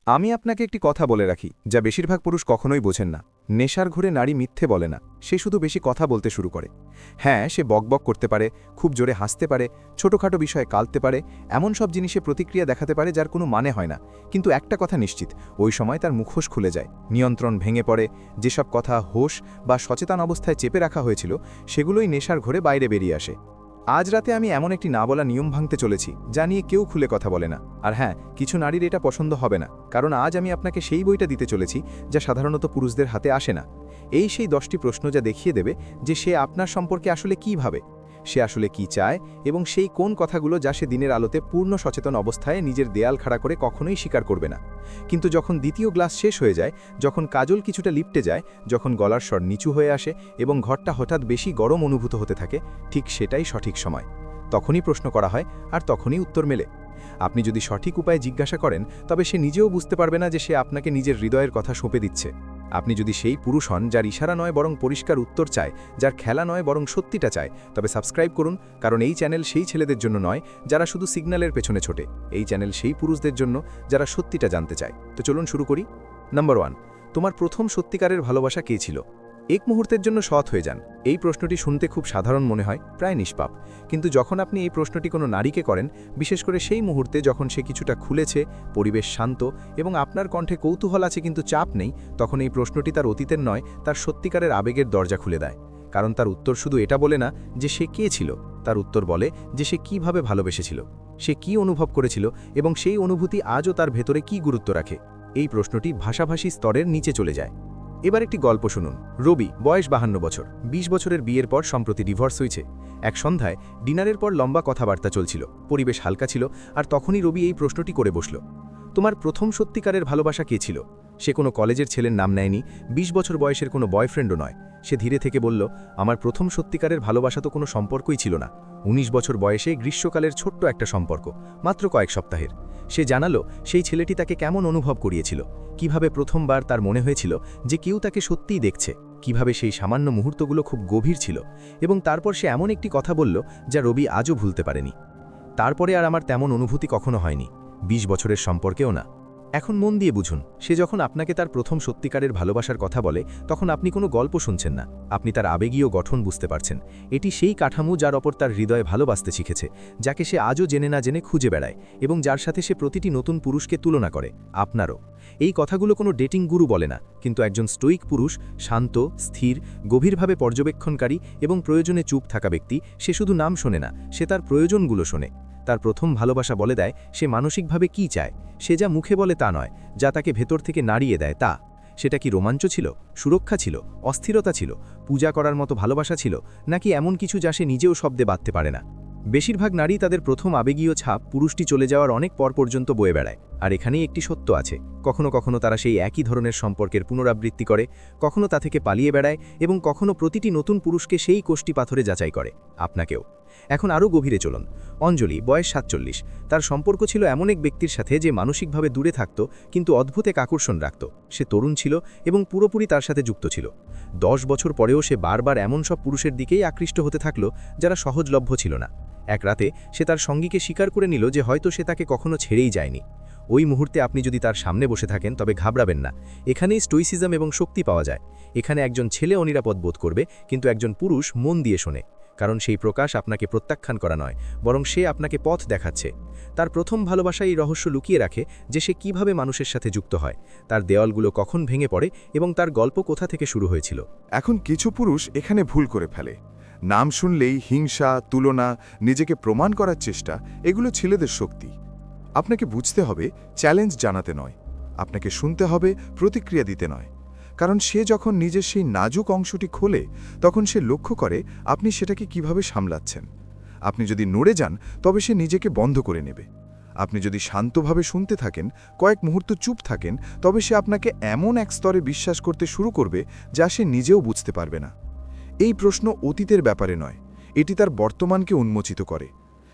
আমি আপনাকে একটি কথা বলে রাখি যা বেশিরভাগ পুরুষ কখনোই বোঝেন না। নেশার ঘোরে নারী মিথ্যে বলে না, সে শুধু বেশি কথা বলতে শুরু করে। হ্যাঁ, সে বকবক করতে পারে, খুব জোরে হাসতে পারে, ছোটখাটো বিষয়ে কালতে পারে, এমন সব জিনিসে প্রতিক্রিয়া দেখাতে পারে যার কোনো মানে হয় না। কিন্তু একটা কথা নিশ্চিত, ওই সময় তার মুখোশ খুলে যায়, নিয়ন্ত্রণ ভেঙে পড়ে। যেসব কথা হোশ বা সচেতন অবস্থায় চেপে রাখা হয়েছিল সেগুলোই নেশার ঘোরে বাইরে বেরিয়ে আসে। আজ রাতে আমি এমন একটি না বলা নিয়ম ভাঙতে চলেছি যা নিয়ে কেউ খুলে কথা বলে না। আর হ্যাঁ, কিছু নারীর এটা পছন্দ হবে না, কারণ আজ আমি আপনাকে সেই বইটা দিতে চলেছি যা সাধারণত পুরুষদের হাতে আসে না। এই সেই 10টি প্রশ্ন যা দেখিয়ে দেবে যে সে আপনার সম্পর্কে আসলে কী ভাবে, সে আসলে কি চায়, এবং সেই কোন কথাগুলো যা সে দিনের আলোতে পূর্ণ সচেতন অবস্থায় নিজের দেয়াল খাড়া করে কখনোই স্বীকার করবে না। কিন্তু যখন দ্বিতীয় গ্লাস শেষ হয়ে যায়, যখন কাজল কিছুটা লিপটে যায়, যখন গলার স্বর নিচু হয়ে আসে এবং ঘরটা হঠাৎ বেশি গরম অনুভূত হতে থাকে, ঠিক সেটাই সঠিক সময়। তখনই প্রশ্ন করা হয় আর তখনই উত্তর মেলে। আপনি যদি সঠিক উপায়ে জিজ্ঞাসা করেন, তবে সে নিজেও বুঝতে পারবে না যে সে আপনাকে নিজের হৃদয়ের কথা সঁপে দিচ্ছে। আপনি যদি সেই পুরুষ হন যার ইশারা নয় বরং পরিষ্কার উত্তর চায়, যার খেলা নয় বরং সত্যিটা চায়, তবে সাবস্ক্রাইব করুন, কারণ এই চ্যানেল সেই ছেলেদের জন্য নয় যারা শুধু সিগন্যালের পেছনে ছোটে। এই চ্যানেল সেই পুরুষদের জন্য যারা সত্যিটা জানতে চায়। তো চলুন শুরু করি। নাম্বার 1, তোমার প্রথম সত্যিকারের ভালোবাসা কে ছিল? এক মুহূর্তের জন্য সৎ হয়ে যান। এই প্রশ্নটি শুনতে খুব সাধারণ মনে হয়, প্রায় নিষ্পাপ। কিন্তু যখন আপনি এই প্রশ্নটি কোনো নারীকে করেন, বিশেষ করে সেই মুহূর্তে যখন সে কিছুটা খুলেছে, পরিবেশ শান্ত এবং আপনার কণ্ঠে কৌতূহল আছে কিন্তু চাপ নেই, তখন এই প্রশ্নটি তার অতীতের নয়, তার সত্যিকারের আবেগের দরজা খুলে দেয়। কারণ তার উত্তর শুধু এটা বলে না যে সে কে ছিল, তার উত্তর বলে যে সে কিভাবে ভালোবেসেছিল, সে কি অনুভব করেছিল এবং সেই অনুভূতি আজও তার ভেতরে কি গুরুত্ব রাখে। এই প্রশ্নটি ভাষাভাষী স্তরের নিচে চলে যায়। এবার একটি গল্প শুনুন। রবি, বয়স 52 বছর, 20 বছরের বিয়ের পর সম্প্রতি ডিভোর্স হয়েছে। এক সন্ধ্যায় ডিনারের পর লম্বা কথাবার্তা চলছিল, পরিবেশ হালকা ছিল, আর তখনই রবি এই প্রশ্নটি করে বসল, তোমার প্রথম সত্যিকারের ভালোবাসা কে ছিল? সে কোনো কলেজের ছেলের নাম নেয়নি, 20 বছর বয়সের কোনো বয়ফ্রেন্ডও নয়। সে ধীরে থেকে বলল, আমার প্রথম সত্যিকারের ভালোবাসা তো কোনো সম্পর্কই ছিল না। 19 বছর বয়সে গ্রীষ্মকালের ছোট্ট একটা সম্পর্ক, মাত্র কয়েক সপ্তাহের। সে জানালো সেই ছেলেটি তাকে কেমন অনুভব করিয়েছিল, কিভাবে প্রথমবার তার মনে হয়েছিল যে কেউ তাকে সত্যিই দেখছে, কিভাবে সেই সামান্য মুহূর্তগুলো খুব গভীর ছিল। এবং তারপর সে এমন একটি কথা বলল যা রবি আজও ভুলতে পারেনি, তারপরে আর আমার তেমন অনুভূতি কখনো হয়নি, 20 বছরের সম্পর্কেও না। এখন মন দিয়ে বুঝুন, সে যখন আপনাকে তার প্রথম সত্যিকারের ভালোবাসার কথা বলে, তখন আপনি কোনো গল্প শুনছেন না, আপনি তার আবেগীয় গঠন বুঝতে পারছেন। এটি সেই কাঠামো যার ওপর তার হৃদয়ে ভালোবাসতে শিখেছে, যাকে সে আজও জেনে না জেনে খুঁজে বেড়ায়, এবং যার সাথে সে প্রতিটি নতুন পুরুষকে তুলনা করে, আপনারও। এই কথাগুলো কোনো ডেটিং গুরু বলে না, কিন্তু একজন স্টোইক পুরুষ, শান্ত, স্থির, গভীরভাবে পর্যবেক্ষণকারী এবং প্রয়োজনে চুপ থাকা ব্যক্তি, সে শুধু নাম শোনে না, সে তার প্রয়োজনগুলো শোনে। তার প্রথম ভালোবাসা বলে দেয় সে মানসিকভাবে কি চায়, সে যা মুখে বলে তা নয়, যা তাকে ভেতর থেকে নাড়িয়ে দেয় তা। সেটা কি রোমাঞ্চ ছিল, সুরক্ষা ছিল, অস্থিরতা ছিল, পূজা করার মতো ভালোবাসা ছিল, নাকি এমন কিছু যা সে নিজেও শব্দে বাঁধতে পারে না? বেশিরভাগ নারী তাদের প্রথম আবেগীয় ছাপ পুরুষটি চলে যাওয়ার অনেক পর পর্যন্ত বয়ে বেড়ায়। আর এখানেই একটি সত্য আছে, কখনো কখনো তারা সেই একই ধরনের সম্পর্কের পুনরাবৃত্তি করে, কখনো তা থেকে পালিয়ে বেড়ায়, এবং কখনো প্রতিটি নতুন পুরুষকে সেই কোষ্ঠী পাথরে যাচাই করে। আপনাকেও। এখন আরও গভীরে চলুন। অঞ্জলি, বয়স 47, তার সম্পর্ক ছিল এমন এক ব্যক্তির সাথে যে মানসিকভাবে দূরে থাকত কিন্তু অদ্ভুত এক আকর্ষণ রাখত। সে তরুণ ছিল এবং পুরোপুরি তার সাথে যুক্ত ছিল। 10 বছর পরেও সে বারবার এমন সব পুরুষের দিকেই আকৃষ্ট হতে থাকল যারা সহজলভ্য ছিল না। এক রাতে সে তার সঙ্গীকে স্বীকার করে নিল যে হয়তো সে তাকে কখনো ছেড়েই যায়নি। ওই মুহূর্তে আপনি যদি তার সামনে বসে থাকেন তবে ঘাবড়াবেন না, এখানেই স্টোইসিজম এবং শক্তি পাওয়া যায়। এখানে একজন ছেলে অনিরাপদ বোধ করবে, কিন্তু একজন পুরুষ মন দিয়ে শোনে, কারণ সেই প্রকাশ আপনাকে প্রত্যাখ্যান করা নয়, বরং সে আপনাকে পথ দেখাচ্ছে। তার প্রথম ভালোবাসা এই রহস্য লুকিয়ে রাখে যে সে কিভাবে মানুষের সাথে যুক্ত হয়, তার দেওয়ালগুলো কখন ভেঙে পড়ে এবং তার গল্প কোথা থেকে শুরু হয়েছিল। এখন কিছু পুরুষ এখানে ভুল করে ফেলে। নাম শুনলেই হিংসা, তুলনা, নিজেকে প্রমাণ করার চেষ্টা, এগুলো ছেলেদের শক্তি। আপনাকে বুঝতে হবে চ্যালেঞ্জ জানাতে নয়, আপনাকে শুনতে হবে প্রতিক্রিয়া দিতে নয়। কারণ সে যখন নিজের সেই নাজুক অংশটি খোলে, তখন সে লক্ষ্য করে আপনি সেটাকে কিভাবে সামলাচ্ছেন। আপনি যদি নড়ে যান তবে সে নিজেকে বন্ধ করে নেবে। আপনি যদি শান্তভাবে শুনতে থাকেন, কয়েক মুহূর্ত চুপ থাকেন, তবে সে আপনাকে এমন এক স্তরে বিশ্বাস করতে শুরু করবে যা সে নিজেও বুঝতে পারবে না। এই প্রশ্ন অতীতের ব্যাপারে নয়, এটি তার বর্তমানকে উন্মোচিত করে।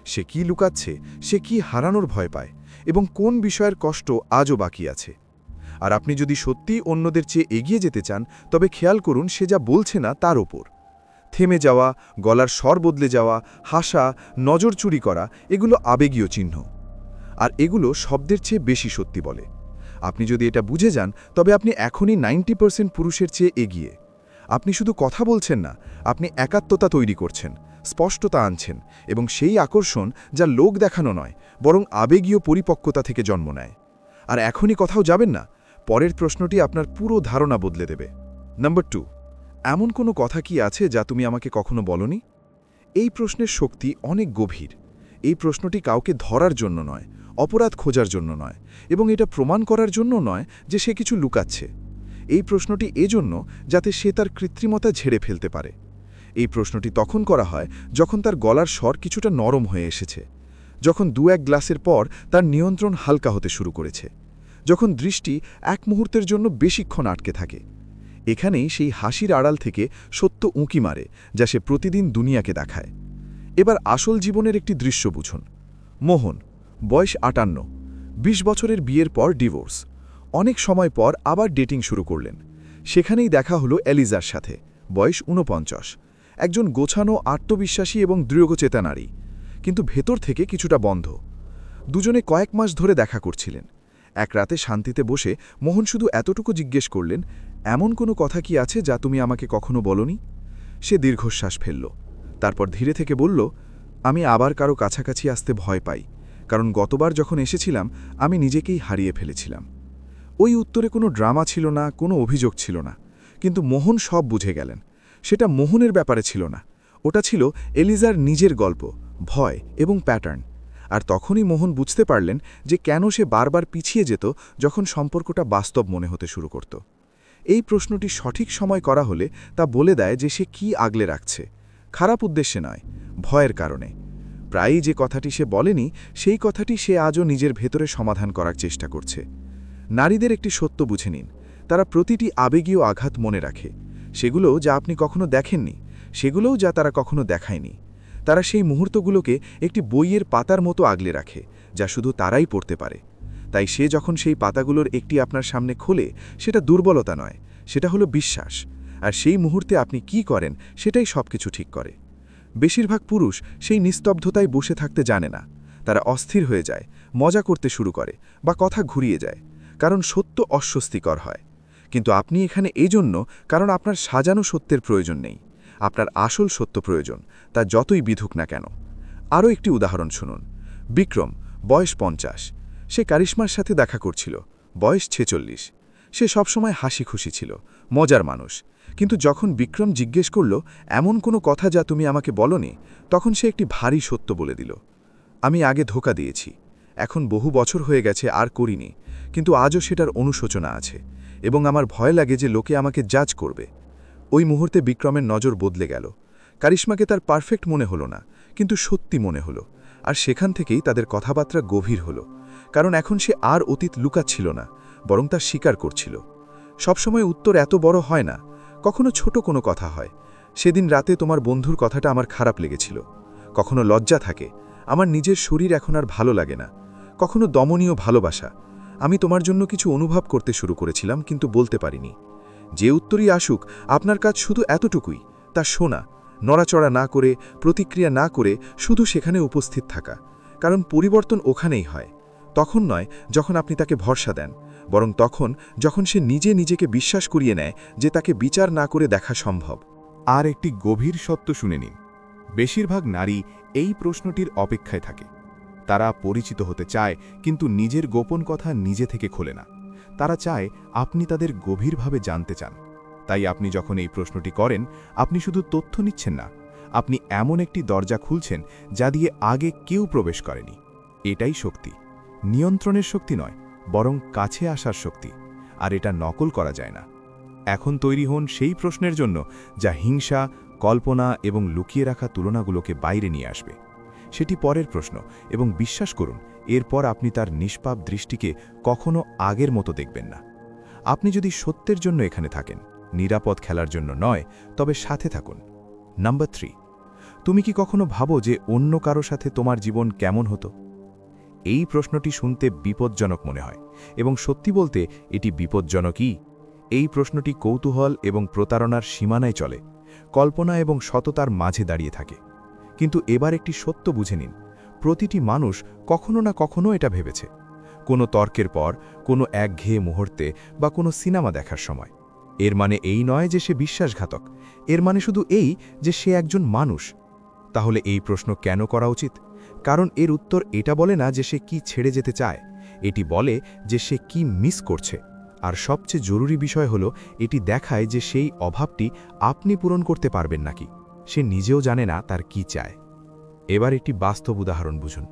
সে কি লুকাচ্ছে, সে কি হারানোর ভয় পায়, এবং কোন বিষয়ের কষ্ট আজও বাকি আছে। আর আপনি যদি সত্যিই অন্যদের চেয়ে এগিয়ে যেতে চান, তবে খেয়াল করুন সে যা বলছে না তার ওপর। থেমে যাওয়া, গলার স্বর বদলে যাওয়া, হাসা, নজর চুরি করা, এগুলো আবেগীয় চিহ্ন। আর এগুলো শব্দের চেয়ে বেশি সত্যি বলে। আপনি যদি এটা বুঝে যান তবে আপনি এখনই 90% পুরুষের চেয়ে এগিয়ে। আপনি শুধু কথা বলছেন না, আপনি একাত্মতা তৈরি করছেন, স্পষ্টতা আনছেন, এবং সেই আকর্ষণ যা লোক দেখানো নয় বরং আবেগীয় পরিপক্কতা থেকে জন্ম নেয়। আর এখনই কোথাও যাবেন না, পরের প্রশ্নটি আপনার পুরো ধারণা বদলে দেবে। নাম্বার 2, এমন কোনো কথা কি আছে যা তুমি আমাকে কখনো বলনি? এই প্রশ্নের শক্তি অনেক গভীর। এই প্রশ্নটি কাউকে ধরার জন্য নয়, অপরাধ খোঁজার জন্য নয়, এবং এটা প্রমাণ করার জন্য নয় যে সে কিছু লুকাচ্ছে। এই প্রশ্নটি এজন্য যাতে সে তার কৃত্রিমতা ঝেড়ে ফেলতে পারে। এই প্রশ্নটি তখন করা হয় যখন তার গলার স্বর কিছুটা নরম হয়ে এসেছে, যখন 2-1 গ্লাসের পর তার নিয়ন্ত্রণ হালকা হতে শুরু করেছে, যখন দৃষ্টি এক মুহূর্তের জন্য বেশিক্ষণ আটকে থাকে। এখানেই সেই হাসির আড়াল থেকে সত্য উঁকি মারে যা সে প্রতিদিন দুনিয়াকে দেখায়। এবার আসল জীবনের একটি দৃশ্য বুঝুন। মোহন, বয়স 58, 20 বছরের বিয়ের পর ডিভোর্স। অনেক সময় পর আবার ডেটিং শুরু করলেন। সেখানেই দেখা হলো এলিজার সাথে, বয়স 49, একজন গোছানো, আত্মবিশ্বাসী এবং দৃঢ়চেতা নারী, কিন্তু ভেতর থেকে কিছুটা বন্ধ। দুজনে কয়েক মাস ধরে দেখা করছিলেন। এক রাতে শান্তিতে বসে মোহন শুধু এতটুকু জিজ্ঞেস করলেন, এমন কোনো কথা কি আছে যা তুমি আমাকে কখনো বলনি? সে দীর্ঘশ্বাস ফেলল, তারপর ধীরে থেকে বলল, আমি আবার কারো কাছাকাছি আসতে ভয় পাই, কারণ গতবার যখন এসেছিলাম আমি নিজেকেই হারিয়ে ফেলেছিলাম। ওই উত্তরে কোনো ড্রামা ছিল না, কোনো অভিযোগ ছিল না, কিন্তু মোহন সব বুঝে গেলেন। সেটা মোহনের ব্যাপারে ছিল না, ওটা ছিল এলিজার নিজের গল্প, ভয় এবং প্যাটার্ন। আর তখনই মোহন বুঝতে পারলেন যে কেন সে বারবার পিছিয়ে যেত যখন সম্পর্কটা বাস্তব মনে হতে শুরু করত। এই প্রশ্নটি সঠিক সময় করা হলে তা বলে দেয় যে সে কি আগলে রাখছে, খারাপ উদ্দেশ্যে নয়, ভয়ের কারণে। প্রায়ই যে কথাটি সে বলেনি সেই কথাটি সে আজও নিজের ভেতরে সমাধান করার চেষ্টা করছে। নারীদের একটি সত্য বুঝে নিন, তারা প্রতিটি আবেগীয় আঘাত মনে রাখে, সেগুলোও যা আপনি কখনো দেখেননি, সেগুলোও যা তারা কখনো দেখায়নি। তারা সেই মুহূর্তগুলোকে একটি বইয়ের পাতার মতো আগলে রাখে, যা শুধু তারাই পড়তে পারে। তাই সে যখন সেই পাতাগুলোর একটি আপনার সামনে খোলে, সেটা দুর্বলতা নয়, সেটা হলো বিশ্বাস। আর সেই মুহূর্তে আপনি কি করেন সেটাই সবকিছু ঠিক করে। বেশিরভাগ পুরুষ সেই নিস্তব্ধতায় বসে থাকতে জানে না। তারা অস্থির হয়ে যায়, মজা করতে শুরু করে, বা কথা ঘুরিয়ে যায়, কারণ সত্য অস্বস্তিকর হয়। কিন্তু আপনি এখানে এজন্য কারণ আপনার সাজানো সত্যের প্রয়োজন নেই, আপনার আসল সত্য প্রয়োজন, তা যতই বিধুক না কেন। আরও একটি উদাহরণ শুনুন। বিক্রম, বয়স 50, সে কারিশমার সাথে দেখা করছিল, বয়স 46। সে সবসময় হাসি খুশি ছিল, মজার মানুষ। কিন্তু যখন বিক্রম জিজ্ঞেস করল, এমন কোনো কথা যা তুমি আমাকে বলনি, তখন সে একটি ভারী সত্য বলে দিল। আমি আগে ধোঁকা দিয়েছি, এখন বহু বছর হয়ে গেছে আর করিনি, কিন্তু আজও সেটার অনুশোচনা আছে, এবং আমার ভয় লাগে যে লোকে আমাকে জাজ করবে। ওই মুহূর্তে বিক্রমের নজর বদলে গেল। কারিশমাকে তার পারফেক্ট মনে হলো না, কিন্তু সত্যি মনে হলো। আর সেখান থেকেই তাদের কথাবার্তা গভীর হলো, কারণ এখন সে আর অতীত লুকাচ্ছিল না, বরং তা স্বীকার করছিল। সবসময় উত্তর এত বড় হয় না, কখনো ছোট কোনো কথা হয়। সেদিন রাতে তোমার বন্ধুর কথাটা আমার খারাপ লেগেছিল। কখনো লজ্জা থাকে, আমার নিজের শরীর এখন আর ভালো লাগে না। কখনো দমনীয় ভালোবাসা, আমি তোমার জন্য কিছু অনুভব করতে শুরু করেছিলাম কিন্তু বলতে পারিনি। যে উত্তরই আসুক, আপনার কাজ শুধু এতটুকুই, তা শোনা, নড়াচড়া না করে, প্রতিক্রিয়া না করে, শুধু সেখানে উপস্থিত থাকা। কারণ পরিবর্তন ওখানেই হয়, তখন নয় যখন আপনি তাকে ভরসা দেন, বরং তখন যখন সে নিজেকে বিশ্বাস করিয়ে নেয় যে তাকে বিচার না করে দেখা সম্ভব। আর একটি গভীর সত্য শুনে নিন, বেশিরভাগ নারী এই প্রশ্নটির অপেক্ষায় থাকে। তারা পরিচিত হতে চায়, কিন্তু নিজের গোপন কথা নিজে থেকে খোলে না। তারা চায় আপনি তাদের গভীরভাবে জানতে চান। তাই আপনি যখন এই প্রশ্নটি করেন, আপনি শুধু তথ্য নিচ্ছেন না, আপনি এমন একটি দরজা খুলছেন যা দিয়ে আগে কেউ প্রবেশ করেনি। এটাই শক্তি, নিয়ন্ত্রণের শক্তি নয়, বরং কাছে আসার শক্তি। আর এটা নকল করা যায় না। এখন তৈরি হন সেই প্রশ্নের জন্য যা হিংসা, কল্পনা এবং লুকিয়ে রাখা তুলনাগুলোকে বাইরে নিয়ে আসবে। সেটি পরের প্রশ্ন, এবং বিশ্বাস করুন, এরপর আপনি তার নিষ্পাপ দৃষ্টিকে কখনো আগের মতো দেখবেন না। আপনি যদি সত্যের জন্য এখানে থাকেন, নিরাপদ খেলার জন্য নয়, তবে সাথে থাকুন। নাম্বার 3, তুমি কি কখনো ভাবো যে অন্য কারো সাথে তোমার জীবন কেমন হতো? এই প্রশ্নটি শুনতে বিপজ্জনক মনে হয়, এবং সত্যি বলতে এটি বিপজ্জনকই। এই প্রশ্নটি কৌতূহল এবং প্রতারণার সীমানায় চলে, কল্পনা এবং সততার মাঝে দাঁড়িয়ে থাকে। কিন্তু এবার একটি সত্য বুঝে নিন, প্রতিটি মানুষ কখনো না কখনো এটা ভেবেছে। কোনো তর্কের পর, কোনো একঘেয়ে মুহূর্তে বা কোনো সিনেমা দেখার সময়। এর মানে এই নয় যে সে বিশ্বাসঘাতক, এর মানে শুধু এই যে সে একজন মানুষ। তাহলে এই প্রশ্ন কেন করা উচিত? কারণ এর উত্তর এটা বলে না যে সে কি ছেড়ে যেতে চায়, এটি বলে যে সে কি মিস করছে। আর সবচেয়ে জরুরি বিষয় হলো এটি দেখায় যে সেই অভাবটি আপনি পূরণ করতে পারবেন নাকি। সে নিজেও জানে না তার কি চায়। এবার একটি বাস্তব উদাহরণ বুঝুন।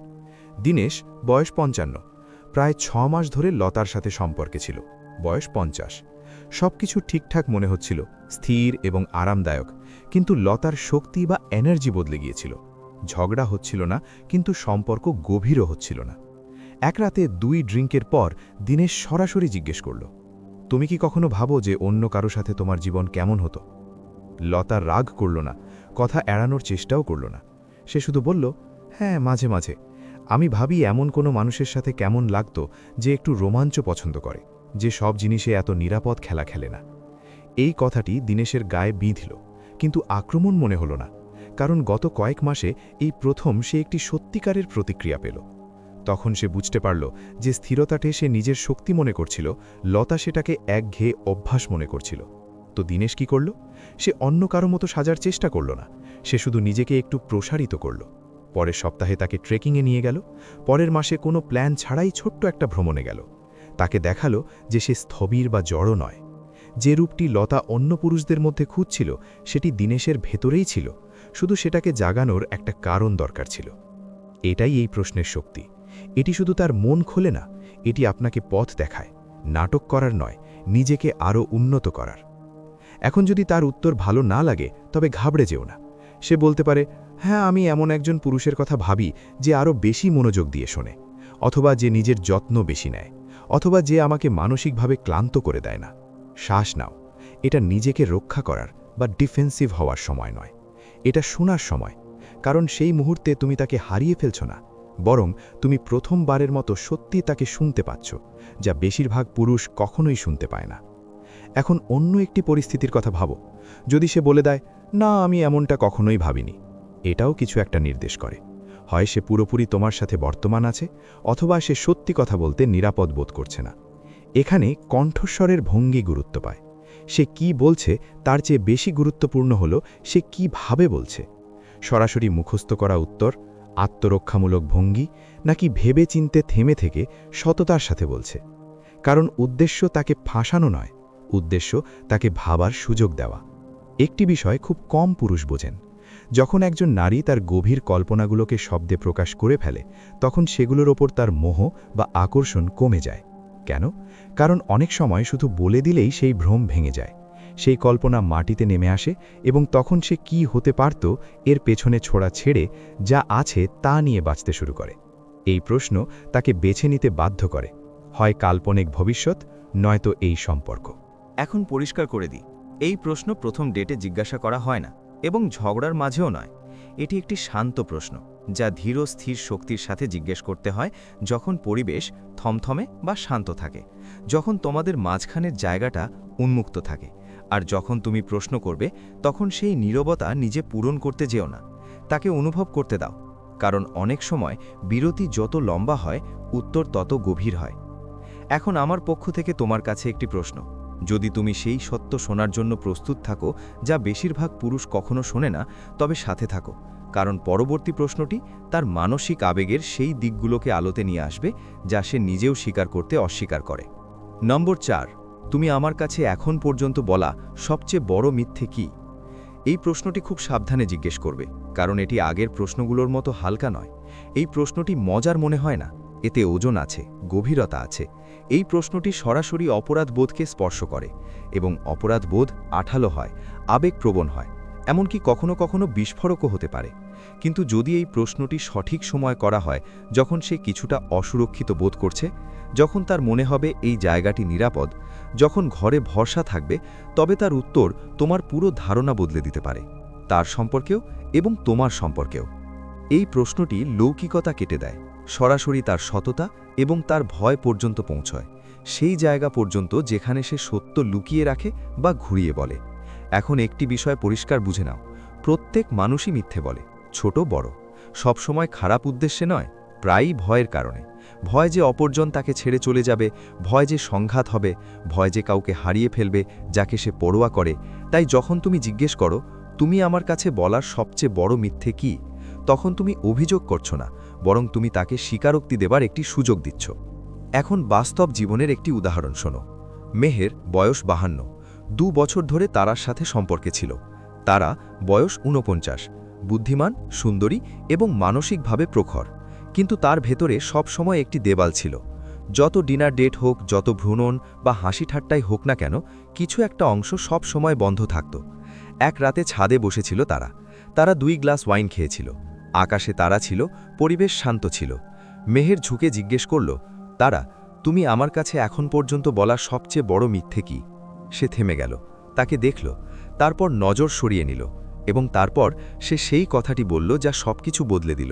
দীনেশ, বয়স 55, প্রায় 6 মাস ধরে লতার সাথে সম্পর্কে ছিল। বয়স 50। সবকিছু ঠিকঠাক মনে হচ্ছিল, স্থির এবং আরামদায়ক, কিন্তু লতার শক্তি বা এনার্জি বদলে গিয়েছিল। ঝগড়া হচ্ছিল না, কিন্তু সম্পর্ক গভীরও হচ্ছিল না। এক রাতে 2 ড্রিঙ্কের পর দীনেশ সরাসরি জিজ্ঞেস করল, তুমি কি কখনো ভাবো যে অন্য কারো সাথে তোমার জীবন কেমন হতো? লতা রাগ করল না, কথা এড়ানোর চেষ্টাও করল না। সে শুধু বলল, হ্যাঁ, মাঝে মাঝে আমি ভাবি এমন কোনো মানুষের সাথে কেমন লাগতো যে একটু রোমাঞ্চ পছন্দ করে, যে সব জিনিসে এত নিরাপদ খেলা খেলে না। এই কথাটি দীনেশের গায়ে বিঁধল, কিন্তু আক্রমণ মনে হল না, কারণ গত কয়েক মাসে এই প্রথম সে একটি সত্যিকারের প্রতিক্রিয়া পেল। তখন সে বুঝতে পারল যে স্থিরতাটে সে নিজের শক্তি মনে করছিল, লতা সেটাকে একঘেয়ে অভ্যাস মনে করছিল। তো দীনেশ কি করল? সে অন্য কারো মতো সাজার চেষ্টা করল না, সে শুধু নিজেকে একটু প্রসারিত করল। পরের সপ্তাহে তাকে ট্রেকিংয়ে নিয়ে গেল, পরের মাসে কোনো প্ল্যান ছাড়াই ছোট্ট একটা ভ্রমণে গেল। তাকে দেখালো যে সে স্থবির বা জড়ো নয়। যে রূপটি লতা অন্য পুরুষদের মধ্যে খুঁজছিল সেটি দীনেশের ভেতরেই ছিল, শুধু সেটাকে জাগানোর একটা কারণ দরকার ছিল। এটাই এই প্রশ্নের শক্তি। এটি শুধু তার মন খোলে না, এটি আপনাকে পথ দেখায়, নাটক করার নয়, নিজেকে আরও উন্নত করার। এখন যদি তার উত্তর ভালো না লাগে, তবে ঘাবড়ে যেও না। সে বলতে পারে, হ্যাঁ, আমি এমন একজন পুরুষের কথা ভাবি যে আরও বেশি মনোযোগ দিয়ে শোনে, অথবা যে নিজের যত্ন বেশি নেয়, অথবা যে আমাকে মানসিকভাবে ক্লান্ত করে দেয় না। শ্বাস নাও। এটা নিজেকে রক্ষা করার বা ডিফেন্সিভ হওয়ার সময় নয়, এটা শোনার সময়। কারণ সেই মুহূর্তে তুমি তাকে হারিয়ে ফেলছ না, বরং তুমি প্রথমবারের মতো সত্যি তাকে শুনতে পাচ্ছ, যা বেশিরভাগ পুরুষ কখনোই শুনতে পায় না। এখন অন্য একটি পরিস্থিতির কথা ভাবো। যদি সে বলে দেয়, না, আমি এমনটা কখনোই ভাবিনি, এটাও কিছু একটা নির্দেশ করে। হয় সে পুরোপুরি তোমার সাথে বর্তমান আছে, অথবা সে সত্যি কথা বলতে নিরাপদ বোধ করছে না। এখানে কণ্ঠস্বরের ভঙ্গি গুরুত্ব পায়। সে কি বলছে তার চেয়ে বেশি গুরুত্বপূর্ণ হল সে কিভাবে বলছে। সরাসরি মুখস্থ করা উত্তর, আত্মরক্ষামূলক ভঙ্গি, নাকি ভেবে চিনতে থেমে থেকে সততার সাথে বলছে। কারণ উদ্দেশ্য তাকে ফাঁসানো নয়, উদ্দেশ্য তাকে ভাবার সুযোগ দেওয়া। একটি বিষয় খুব কম পুরুষ বোঝেন। যখন একজন নারী তার গভীর কল্পনাগুলোকে শব্দে প্রকাশ করে ফেলে, তখন সেগুলোর ওপর তার মোহ বা আকর্ষণ কমে যায়। কেন? কারণ অনেক সময় শুধু বলে দিলেই সেই ভ্রম ভেঙে যায়, সেই কল্পনা মাটিতে নেমে আসে, এবং তখন সে কি হতে পারত এর পেছনে ছোড়া ছেড়ে যা আছে তা নিয়ে বাঁচতে শুরু করে। এই প্রশ্ন তাকে বেছে নিতে বাধ্য করে, হয় কাল্পনিক ভবিষ্যৎ, নয়তো এই সম্পর্ক। এখন পরিষ্কার করে দিই, এই প্রশ্ন প্রথম ডেটে জিজ্ঞাসা করা হয় না, এবং ঝগড়ার মাঝেও নয়। এটি একটি শান্ত প্রশ্ন, যা ধীর স্থির শক্তির সাথে জিজ্ঞেস করতে হয় যখন পরিবেশ থমথমে বা শান্ত থাকে, যখন তোমাদের মাঝখানের জায়গাটা উন্মুক্ত থাকে। আর যখন তুমি প্রশ্ন করবে, তখন সেই নীরবতা নিজে পূরণ করতে যেও না, তাকে অনুভব করতে দাও। কারণ অনেক সময় বিরতি যত লম্বা হয়, উত্তর তত গভীর হয়। এখন আমার পক্ষ থেকে তোমার কাছে একটি প্রশ্ন। যদি তুমি সেই সত্য শোনার জন্য প্রস্তুত থাকো যা বেশিরভাগ পুরুষ কখনো শোনে না, তবে সাথে থাকো, কারণ পরবর্তী প্রশ্নটি তার মানসিক আবেগের সেই দিকগুলোকে আলোতে নিয়ে আসবে যা সে নিজেও স্বীকার করতে অস্বীকার করে। নম্বর 4, তুমি আমার কাছে এখন পর্যন্ত বলা সবচেয়ে বড় মিথ্যে কি? এই প্রশ্নটি খুব সাবধানে জিজ্ঞেস করবে, কারণ এটি আগের প্রশ্নগুলোর মতো হালকা নয়। এই প্রশ্নটি মজার মনে হয় না, এতে ওজন আছে, গভীরতা আছে। এই প্রশ্নটি সরাসরি অপরাধবোধকে স্পর্শ করে, এবং অপরাধবোধ আঠালো হয়, আবেগপ্রবণ হয়, এমনকি কখনো কখনো বিস্ফোরকও হতে পারে। কিন্তু যদি এই প্রশ্নটি সঠিক সময় করা হয়, যখন সে কিছুটা অসুরক্ষিত বোধ করছে, যখন তার মনে হবে এই জায়গাটি নিরাপদ, যখন ঘরে ভরসা থাকবে, তবে তার উত্তর তোমার পুরো ধারণা বদলে দিতে পারে, তার সম্পর্কেও এবং তোমার সম্পর্কেও। এই প্রশ্নটি লৌকিকতা কেটে দেয়, সরাসরি তার সততা এবং তার ভয় পর্যন্ত পৌঁছয়, সেই জায়গা পর্যন্ত যেখানে সে সত্য লুকিয়ে রাখে বা ঘুরিয়ে বলে। এখন একটি বিষয় পরিষ্কার বুঝে নাও, প্রত্যেক মানুষই মিথ্যে বলে, ছোট বড়, সবসময় খারাপ উদ্দেশ্যে নয়, প্রায়ই ভয়ের কারণে। ভয় যে অপরজন তাকে ছেড়ে চলে যাবে, ভয় যে সংঘাত হবে, ভয় যে কাউকে হারিয়ে ফেলবে যাকে সে পরোয়া করে। তাই যখন তুমি জিজ্ঞেস করো, তুমি আমার কাছে বলার সবচেয়ে বড় মিথ্যে কি, তখন তুমি অভিযোগ করছো না, বরং তুমি তাকে স্বীকারোক্তি দেবার একটি সুযোগ দিচ্ছ। এখন বাস্তব জীবনের একটি উদাহরণ শোনো। মেহের বয়স 52, 2 বছর ধরে তারার সাথে সম্পর্কে ছিল। তারা বয়স 49, বুদ্ধিমান, সুন্দরী এবং মানসিকভাবে প্রখর। কিন্তু তার ভেতরে সব সময় একটি দেওয়াল ছিল। যত ডিনার ডেট হোক, যত ভ্রমণ বা হাসি ঠাট্টাই হোক না কেন, কিছু একটা অংশ সব সময় বন্ধ থাকত। এক রাতে ছাদে বসেছিল তারা 2 গ্লাস ওয়াইন খেয়েছিল। আকাশে তারা ছিল, পরিবেশ শান্ত ছিল। মেহের ঝুঁকে জিজ্ঞেস করল, তারা, তুমি আমার কাছে এখন পর্যন্ত বলা সবচেয়ে বড় মিথ্যে কি? সে থেমে গেল, তাকে দেখল, তারপর নজর সরিয়ে নিল, এবং তারপর সে সেই কথাটি বলল যা সবকিছু বদলে দিল।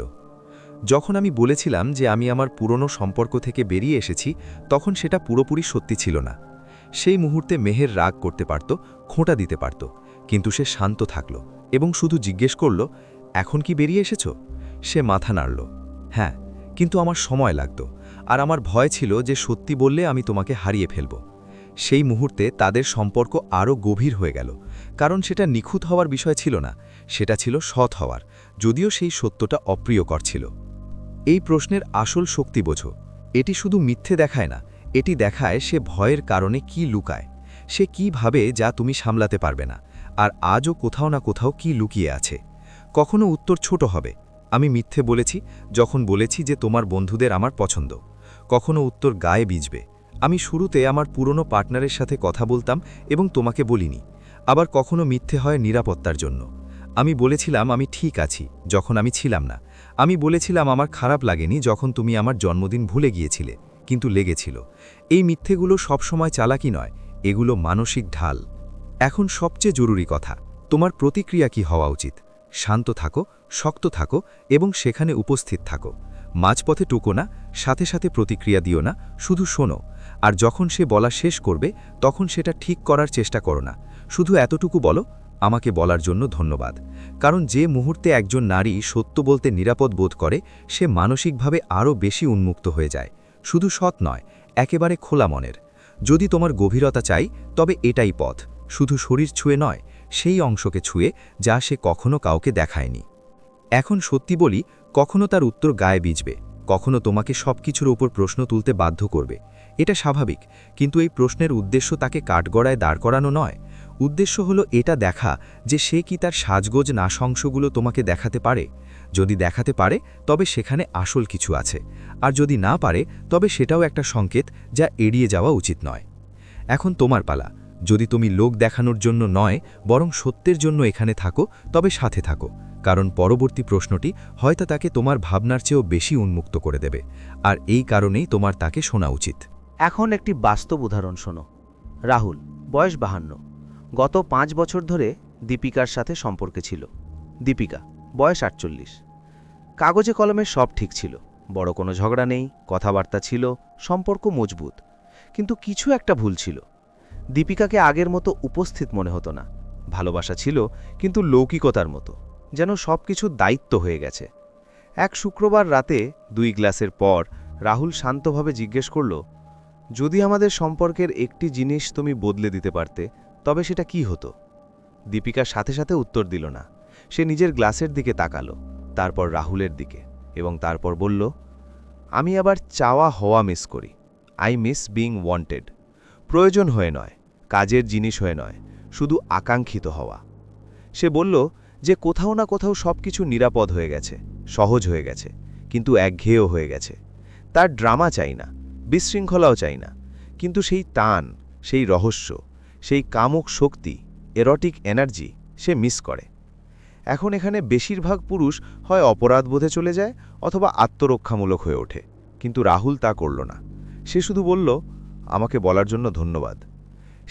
যখন আমি বলেছিলাম যে আমি আমার পুরনো সম্পর্ক থেকে বেরিয়ে এসেছি, তখন সেটা পুরোপুরি সত্যি ছিল না। সেই মুহূর্তে মেহের রাগ করতে পারত, খোঁটা দিতে পারত, কিন্তু সে শান্ত থাকল এবং শুধু জিজ্ঞেস করল, এখন কি বেরিয়ে এসেছ? সে মাথা নাড়ল, হ্যাঁ, কিন্তু আমার সময় লাগত, আর আমার ভয় ছিল যে সত্যি বললে আমি তোমাকে হারিয়ে ফেলব। সেই মুহূর্তে তাদের সম্পর্ক আরও গভীর হয়ে গেল, কারণ সেটা নিখুঁত হওয়ার বিষয় ছিল না, সেটা ছিল সৎ হওয়ার, যদিও সেই সত্যটা অপ্রিয়কর ছিল। এই প্রশ্নের আসল শক্তি বোঝো। এটি শুধু মিথ্যে দেখায় না, এটি দেখায় সে ভয়ের কারণে কি লুকায়, সে কি ভাবে যা তুমি সামলাতে পারবে না, আর আজও কোথাও না কোথাও কি লুকিয়ে আছে। কখনো উত্তর ছোট হবে, আমি মিথ্যে বলেছি যখন বলেছি যে তোমার বন্ধুদের আমার পছন্দ। কখনো উত্তর গায়ে বিজবে, আমি শুরুতে আমার পুরনো পার্টনারের সাথে কথা বলতাম এবং তোমাকে বলিনি। আবার কখনো মিথ্যে হয় নিরাপত্তার জন্য। আমি বলেছিলাম আমি ঠিক আছি যখন আমি ছিলাম না। আমি বলেছিলাম আমার খারাপ লাগেনি যখন তুমি আমার জন্মদিন ভুলে গিয়েছিলে, কিন্তু লেগেছিল। এই মিথ্যেগুলো সবসময় চালাকি নয়, এগুলো মানসিক ঢাল। এখন সবচেয়ে জরুরি কথা, তোমার প্রতিক্রিয়া কি হওয়া উচিত? শান্ত থাকো, শক্ত থাকো এবং সেখানে উপস্থিত থাকো। মাঝপথে টুকো না, সাথে সাথে প্রতিক্রিয়া দিও না, শুধু শোনো। আর যখন সে বলা শেষ করবে, তখন সেটা ঠিক করার চেষ্টা করো না, শুধু এতটুকু বলো, আমাকে বলার জন্য ধন্যবাদ। কারণ যে মুহূর্তে একজন নারী সত্য বলতে নিরাপদ বোধ করে, সে মানসিকভাবে আরও বেশি উন্মুক্ত হয়ে যায়, শুধু সৎ নয়, একেবারে খোলা মনের। যদি তোমার গভীরতা চাই, তবে এটাই পথ, শুধু শরীর ছুঁয়ে নয়, সেই অংশকে ছুঁয়ে যা সে কখনো কাউকে দেখায়নি। এখন সত্যি বলি, কখনো তার উত্তর গায়ে বিজবে, কখনো তোমাকে সবকিছুর ওপর প্রশ্ন তুলতে বাধ্য করবে। এটা স্বাভাবিক, কিন্তু এই প্রশ্নের উদ্দেশ্য তাকে কাঠগড়ায় দাঁড় করানো নয়। উদ্দেশ্য হলো এটা দেখা যে সে কি তার সাজগোজ নাশংশগুলো তোমাকে দেখাতে পারে। যদি দেখাতে পারে, তবে সেখানে আসল কিছু আছে, আর যদি না পারে, তবে সেটাও একটা সংকেত যা এড়িয়ে যাওয়া উচিত নয়। এখন তোমার পালা। যদি তুমি লোক দেখানোর জন্য নয়, বরং সত্যের জন্য এখানে থাকো, তবে সাথে থাকো, কারণ পরবর্তী প্রশ্নটি হয়তো তাকে তোমার ভাবনার চেয়েও বেশি উন্মুক্ত করে দেবে, আর এই কারণেই তোমার তাকে শোনা উচিত। এখন একটি বাস্তব উদাহরণ শোনো। রাহুল, বয়স 52, গত 5 বছর ধরে দীপিকার সাথে সম্পর্কে ছিল। দীপিকা, বয়স 48। কাগজে কলমে সব ঠিক ছিল, বড় কোনো ঝগড়া নেই, কথাবার্তা ছিল, সম্পর্ক মজবুত। কিন্তু কিছু একটা ভুল ছিল। দীপিকাকে আগের মতো উপস্থিত মনে হতো না। ভালোবাসা ছিল, কিন্তু লৌকিকতার মতো, যেন সব কিছু দায়িত্ব হয়ে গেছে। এক শুক্রবার রাতে 2 গ্লাসের পর রাহুল শান্তভাবে জিজ্ঞেস করল, যদি আমাদের সম্পর্কের একটি জিনিস তুমি বদলে দিতে পারতে, তবে সেটা কি হতো? দীপিকার সাথে সাথে উত্তর দিল না। সে নিজের গ্লাসের দিকে তাকালো, তারপর রাহুলের দিকে, এবং তারপর বলল, আমি আবার চাওয়া হওয়া মিস করি। I miss being wanted. প্রয়োজন হয়ে নয়, কাজের জিনিস হয়ে নয়, শুধু আকাঙ্ক্ষিত হওয়া। সে বলল যে কোথাও না কোথাও সব কিছু নিরাপদ হয়ে গেছে, সহজ হয়ে গেছে, কিন্তু একঘেয়েও হয়ে গেছে। তার ড্রামা চাই না, বিশৃঙ্খলাও চাই না, কিন্তু সেই টান, সেই রহস্য, সেই কামুক শক্তি, এরোটিক এনার্জি সে মিস করে। এখন এখানে বেশিরভাগ পুরুষ হয় অপরাধবোধে চলে যায় অথবা আত্মরক্ষামূলক হয়ে ওঠে, কিন্তু রাহুল তা করল না। সে শুধু বলল, আমাকে বলার জন্য ধন্যবাদ।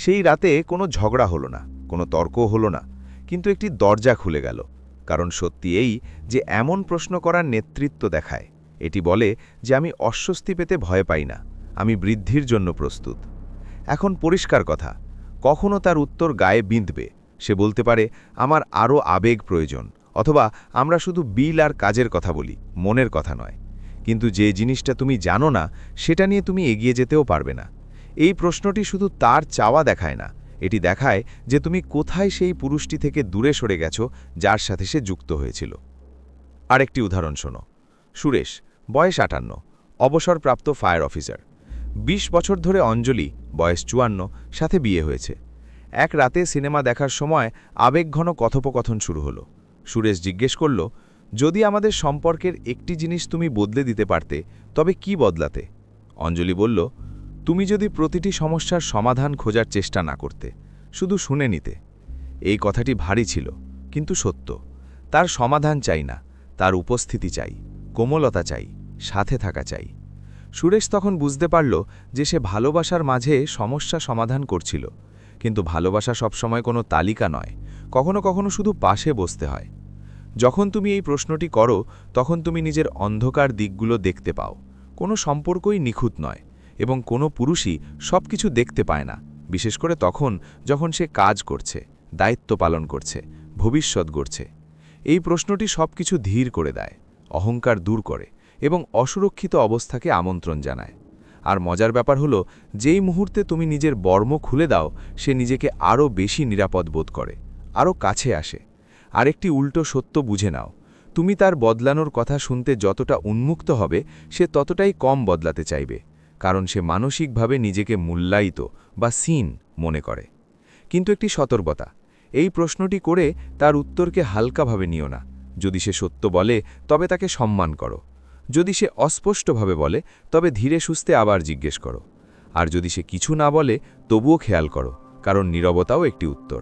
সেই রাতে কোনো ঝগড়া হলো না, কোনো তর্কও হলো না, কিন্তু একটি দরজা খুলে গেল। কারণ সত্যি এই যে এমন প্রশ্ন করার নেতৃত্ব দেখায়। এটি বলে যে আমি অস্বস্তি পেতে ভয় পাই না, আমি বৃদ্ধির জন্য প্রস্তুত। এখন পরিষ্কার কথা, কখনো তার উত্তর গায়ে বিঁধবে। সে বলতে পারে, আমার আরও আবেগ প্রয়োজন, অথবা আমরা শুধু বিল আর কাজের কথা বলি, মনের কথা নয়। কিন্তু যে জিনিসটা তুমি জানো না সেটা নিয়ে তুমি এগিয়ে যেতেও পারবে না। এই প্রশ্নটি শুধু তার চাওয়া দেখায় না, এটি দেখায় যে তুমি কোথায় সেই পুরুষটি থেকে দূরে সরে গেছো যার সাথে সে যুক্ত হয়েছিল। আরেকটি উদাহরণ শোনো। সুরেশ, বয়স 58, অবসরপ্রাপ্ত ফায়ার অফিসার। ২০ বছর ধরে অঞ্জলি, বয়স ৫৪, সাথে বিয়ে হয়েছে। এক রাতে সিনেমা দেখার সময় আবেগঘন কথোপকথন শুরু হলো। সুরেশ জিজ্ঞেস করল, যদি আমাদের সম্পর্কের একটি জিনিস তুমি বদলে দিতে পারতে তবে কি বদলাতে? অঞ্জলি বলল, তুমি যদি প্রতিটি সমস্যার সমাধান খোঁজার চেষ্টা না করতে, শুধু শুনে নিতে। এই কথাটি ভারী ছিল, কিন্তু সত্য। তার সমাধান চাই না, তার উপস্থিতি চাই, কোমলতা চাই, সাথে থাকা চাই। সুরেশ তখন বুঝতে পারল যে সে ভালোবাসার মাঝে সমস্যা সমাধান করছিল, কিন্তু ভালোবাসা সবসময় কোনো তালিকা নয়, কখনো কখনো শুধু পাশে বসতে হয়। যখন তুমি এই প্রশ্নটি করো তখন তুমি নিজের অন্ধকার দিকগুলো দেখতে পাও। কোনো সম্পর্কই নিখুঁত নয়, এবং কোনো পুরুষই সব কিছু দেখতে পায় না, বিশেষ করে তখন যখন সে কাজ করছে, দায়িত্ব পালন করছে, ভবিষ্যৎ গড়ছে। এই প্রশ্নটি সব কিছু ধীর করে দেয়, অহংকার দূর করে এবং অসুরক্ষিত অবস্থাকে আমন্ত্রণ জানায়। আর মজার ব্যাপার হলো, যেই মুহূর্তে তুমি নিজের বর্ম খুলে দাও সে নিজেকে আরও বেশি নিরাপদ বোধ করে, আরও কাছে আসে। আরেকটি উল্টো সত্য বুঝে নাও, তুমি তার বদলানোর কথা শুনতে যতটা উন্মুক্ত হবে সে ততটাই কম বদলাতে চাইবে, কারণ সে মানসিকভাবে নিজেকে মূল্যায়িত বা সিন মনে করে। কিন্তু একটি সতর্কতা, এই প্রশ্নটি করে তার উত্তরকে হালকাভাবে নিও না। যদি সে সত্য বলে তবে তাকে সম্মান করো, যদি সে অস্পষ্টভাবে বলে তবে ধীরে সুস্থে আবার জিজ্ঞেস করো, আর যদি সে কিছু না বলে তবুও খেয়াল করো, কারণ নীরবতাও একটি উত্তর।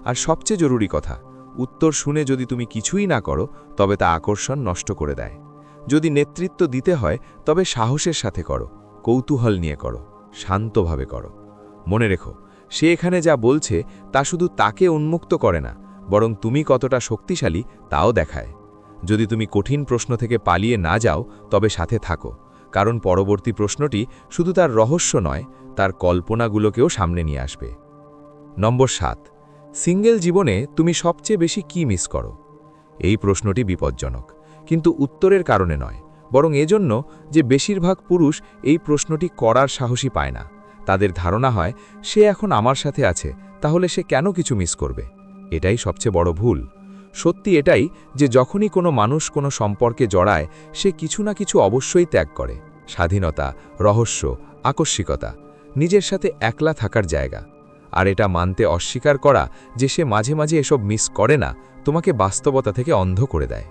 আর সবচেয়ে জরুরি কথা, উত্তর শুনে যদি তুমি কিছুই না করো তবে তা আকর্ষণ নষ্ট করে দেয়। যদি নেতৃত্ব দিতে হয় তবে সাহসের সাথে করো, কৌতূহল নিয়ে করো, শান্তভাবে করো। মনে রেখো, সে এখানে যা বলছে তা শুধু তাকে উন্মুক্ত করে না, বরং তুমি কতটা শক্তিশালী তাও দেখায়। যদি তুমি কঠিন প্রশ্ন থেকে পালিয়ে না যাও তবে সাথে থাকো, কারণ পরবর্তী প্রশ্নটি শুধু তার রহস্য নয়, তার কল্পনাগুলোকেও সামনে নিয়ে আসবে। নম্বর ৭, সিঙ্গেল জীবনে তুমি সবচেয়ে বেশি কি মিস করো? এই প্রশ্নটি বিপজ্জনক, কিন্তু উত্তরের কারণে নয়, বরং এজন্য যে বেশিরভাগ পুরুষ এই প্রশ্নটি করার সাহসী পায় না। তাদের ধারণা হয়, সে এখন আমার সাথে আছে, তাহলে সে কেন কিছু মিস করবে? এটাই সবচেয়ে বড় ভুল। সত্যি এটাই যে যখনই কোনো মানুষ কোনো সম্পর্কে জড়ায় সে কিছু না কিছু অবশ্যই ত্যাগ করে। স্বাধীনতা, রহস্য, আকস্মিকতা, নিজের সাথে একলা থাকার জায়গা। আর এটা মানতে অস্বীকার করা যে সে মাঝে মাঝে এসব মিস করে না, তোমাকে বাস্তবতা থেকে অন্ধ করে দেয়।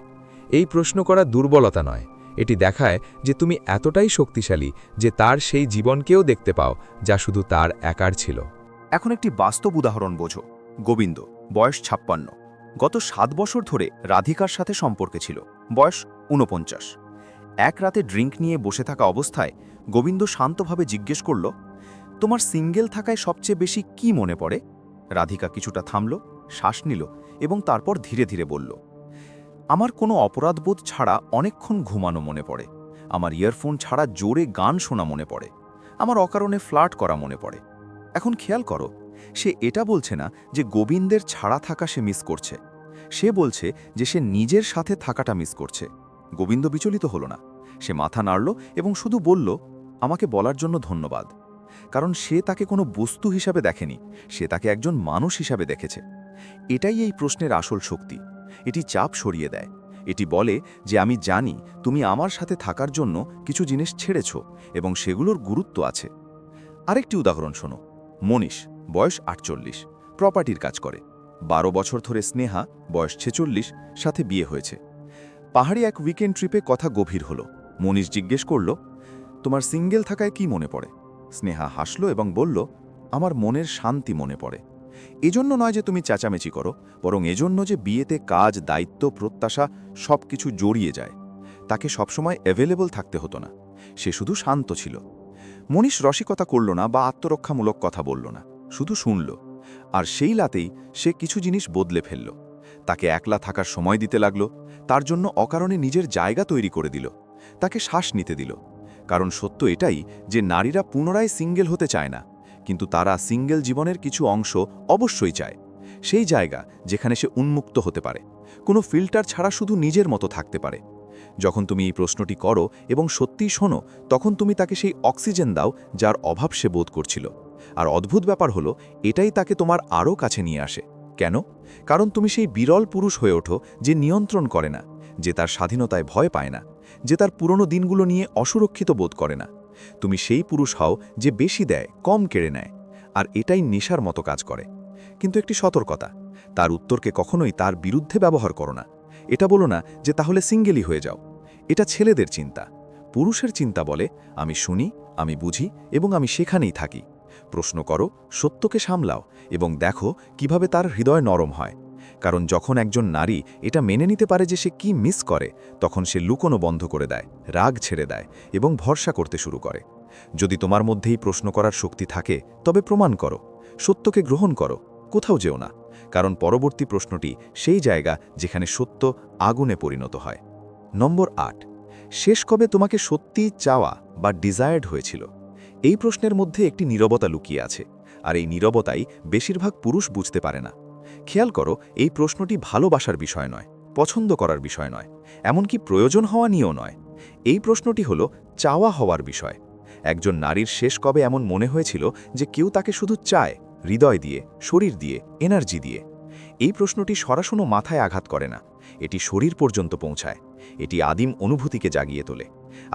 এই প্রশ্ন করা দুর্বলতা নয়, এটি দেখায় যে তুমি এতটাই শক্তিশালী যে তার সেই জীবনকেও দেখতে পাও যা শুধু তার একার ছিল। এখন একটি বাস্তব উদাহরণ বোঝো। গোবিন্দ, বয়স ৫৬, গত ৭ বছর ধরে রাধিকার সাথে সম্পর্কে ছিল, বয়স ৪৯। এক রাতে ড্রিঙ্ক নিয়ে বসে থাকা অবস্থায় গোবিন্দ শান্তভাবে জিজ্ঞেস করল, তোমার সিঙ্গেল থাকায় সবচেয়ে বেশি কি মনে পড়ে? রাধিকা কিছুটা থামল, শ্বাস নিল এবং তারপর ধীরে ধীরে বলল, আমার কোনো অপরাধবোধ ছাড়া অনেকক্ষণ ঘুমানো মনে পড়ে, আমার ইয়ারফোন ছাড়া জোরে গান শোনা মনে পড়ে, আমার অকারণে ফ্লার্ট করা মনে পড়ে। এখন খেয়াল করো, সে এটা বলছে না যে গোবিন্দের ছাড়া থাকা সে মিস করছে, সে বলছে যে সে নিজের সাথে থাকাটা মিস করছে। গোবিন্দ বিচলিত হলো না, সে মাথা নাড়ল এবং শুধু বলল, আমাকে বলার জন্য ধন্যবাদ। কারণ সে তাকে কোনো বস্তু হিসাবে দেখেনি, সে তাকে একজন মানুষ হিসাবে দেখেছে। এটাই এই প্রশ্নের আসল শক্তি। এটি চাপ সরিয়ে দেয়, এটি বলে যে আমি জানি তুমি আমার সাথে থাকার জন্য কিছু জিনিস ছেড়েছ এবং সেগুলোর গুরুত্ব আছে। আরেকটি উদাহরণ শোনো। মনীষ, বয়স ৪৮, প্রপার্টির কাজ করে। ১২ বছর ধরে স্নেহা, বয়স ৪৬, সাথে বিয়ে হয়েছে। পাহাড়ি এক উইকেন্ড ট্রিপে কথা গভীর হলো। মনীষ জিজ্ঞেস করল, তোমার সিঙ্গেল থাকায় কি মনে পড়ে? স্নেহা হাসল এবং বলল, আমার মনের শান্তি মনে পড়ে। এজন্য নয় যে তুমি চেঁচামেচি করো, বরং এজন্য যে বিয়েতে কাজ, দায়িত্ব, প্রত্যাশা সব কিছু জড়িয়ে যায়। তাকে সবসময় অ্যাভেলেবল থাকতে হতো না, সে শুধু শান্ত ছিল। মনীষ রসিকতা করল না বা আত্মরক্ষামূলক কথা বলল না, শুধু শুনল। আর সেই রাতেই সে কিছু জিনিস বদলে ফেলল। তাকে একলা থাকার সময় দিতে লাগল, তার জন্য অকারণে নিজের জায়গা তৈরি করে দিল, তাকে শ্বাস নিতে দিল। কারণ সত্য এটাই যে নারীরা পুনরায় সিঙ্গেল হতে চায় না, কিন্তু তারা সিঙ্গেল জীবনের কিছু অংশ অবশ্যই চায়। সেই জায়গা যেখানে সে উন্মুক্ত হতে পারে, কোনো ফিল্টার ছাড়া শুধু নিজের মতো থাকতে পারে। যখন তুমি এই প্রশ্নটি করো এবং সত্যিই শোনো, তখন তুমি তাকে সেই অক্সিজেন দাও যার অভাব সে বোধ করছিল। আর অদ্ভুত ব্যাপার হলো, এটাই তাকে তোমার আরও কাছে নিয়ে আসে। কেন? কারণ তুমি সেই বিরল পুরুষ হয়ে ওঠো যে নিয়ন্ত্রণ করে না, যে তার স্বাধীনতায় ভয় পায় না, যে তার পুরনো দিনগুলো নিয়ে অসুরক্ষিত বোধ করে না। তুমি সেই পুরুষ হও যে বেশি দেয়, কম কেড়ে নেয়। আর এটাই নেশার মতো কাজ করে। কিন্তু একটি সতর্কতা, তার উত্তরকে কখনোই তার বিরুদ্ধে ব্যবহার করো না। এটা বলো না যে তাহলে সিঙ্গেলই হয়ে যাও। এটা ছেলেদের চিন্তা। পুরুষের চিন্তা বলে, আমি শুনি, আমি বুঝি এবং আমি সেখানেই থাকি। প্রশ্ন করো, সত্যকে সামলাও এবং দেখো কিভাবে তার হৃদয় নরম হয়। কারণ যখন একজন নারী এটা মেনে নিতে পারে যে সে কি মিস করে, তখন সে লুকোনো বন্ধ করে দেয়, রাগ ছেড়ে দেয় এবং ভরসা করতে শুরু করে। যদি তোমার মধ্যেই প্রশ্ন করার শক্তি থাকে, তবে প্রমাণ করো, সত্যকে গ্রহণ করো, কোথাও যেও না। কারণ পরবর্তী প্রশ্নটি সেই জায়গা যেখানে সত্য আগুনে পরিণত হয়। নম্বর 8, শেষ কবে তোমাকে সত্যিই চাওয়া বা ডিজায়ার্ড হয়েছিল? এই প্রশ্নের মধ্যে একটি নীরবতা লুকিয়ে আছে, আর এই নীরবতাই বেশিরভাগ পুরুষ বুঝতে পারে না। খেয়াল করো, এই প্রশ্নটি ভালোবাসার বিষয় নয়, পছন্দ করার বিষয় নয়, এমনকি প্রয়োজন হওয়া নিয়েও নয়। এই প্রশ্নটি হলো চাওয়া হওয়ার বিষয়। একজন নারীর শেষ কবে এমন মনে হয়েছিল যে কেউ তাকে শুধু চায়, হৃদয় দিয়ে, শরীর দিয়ে, এনার্জি দিয়ে? এই প্রশ্নটি সরাসরি মাথায় আঘাত করে না, এটি শরীর পর্যন্ত পৌঁছায়। এটি আদিম অনুভূতিকে জাগিয়ে তোলে।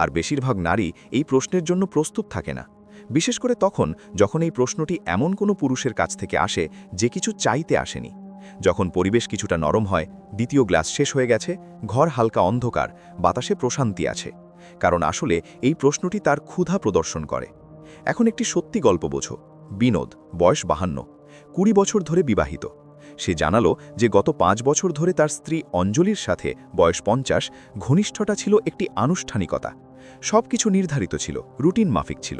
আর বেশিরভাগ নারী এই প্রশ্নের জন্য প্রস্তুত থাকে না, বিশেষ করে তখন যখন এই প্রশ্নটি এমন কোনো পুরুষের কাছ থেকে আসে যে কিছু চাইতে আসেনি। যখন পরিবেশ কিছুটা নরম হয়, দ্বিতীয় গ্লাস শেষ হয়ে গেছে, ঘর হালকা অন্ধকার, বাতাসে প্রশান্তি আছে। কারণ আসলে এই প্রশ্নটি তার ক্ষুধা প্রদর্শন করে। এখন একটি সত্যি গল্প বোঝো। বিনোদ, বয়স 52, 20 বছর ধরে বিবাহিত। সে জানালো যে গত 5 বছর ধরে তার স্ত্রী অঞ্জলির সাথে, বয়স 50, ঘনিষ্ঠতা ছিল একটি আনুষ্ঠানিকতা। সবকিছু নির্ধারিত ছিল, রুটিন মাফিক ছিল,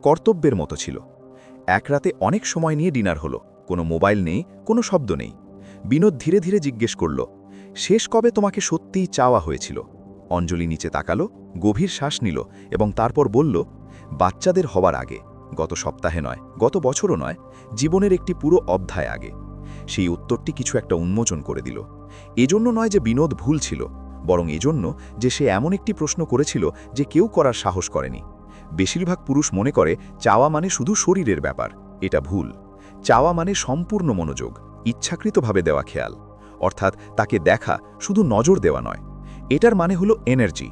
কর্তব্যের মতো ছিল। এক রাতে অনেক সময় নিয়ে ডিনার হলো, কোনো মোবাইল নেই, কোনো শব্দ নেই। বিনোদ ধীরে ধীরে জিজ্ঞেস করল, শেষ কবে তোমাকে সত্যিই চাওয়া হয়েছিল? অঞ্জলি নিচে তাকালো, গভীর শ্বাস নিল এবং তারপর বলল, বাচ্চাদের হওয়ার আগে, গত সপ্তাহে নয়, গত বছরও নয়, জীবনের একটি পুরো অধ্যায় আগে। সেই উত্তরটি কিছু একটা উন্মোচন করে দিল। এজন্য নয় যে বিনোদ ভুল ছিল, বরং এজন্য যে সে এমন একটি প্রশ্ন করেছিল যে কেউ করার সাহস করেনি। বেশিরভাগ পুরুষ মনে করে চাওয়া মানে শুধু শরীরের ব্যাপার। এটা ভুল। চাওয়া মানে সম্পূর্ণ মনোযোগ, ইচ্ছাকৃতভাবে দেওয়া খেয়াল। অর্থাৎ তাকে দেখা, শুধু নজর দেওয়া নয়। এটার মানে হলো এনার্জি।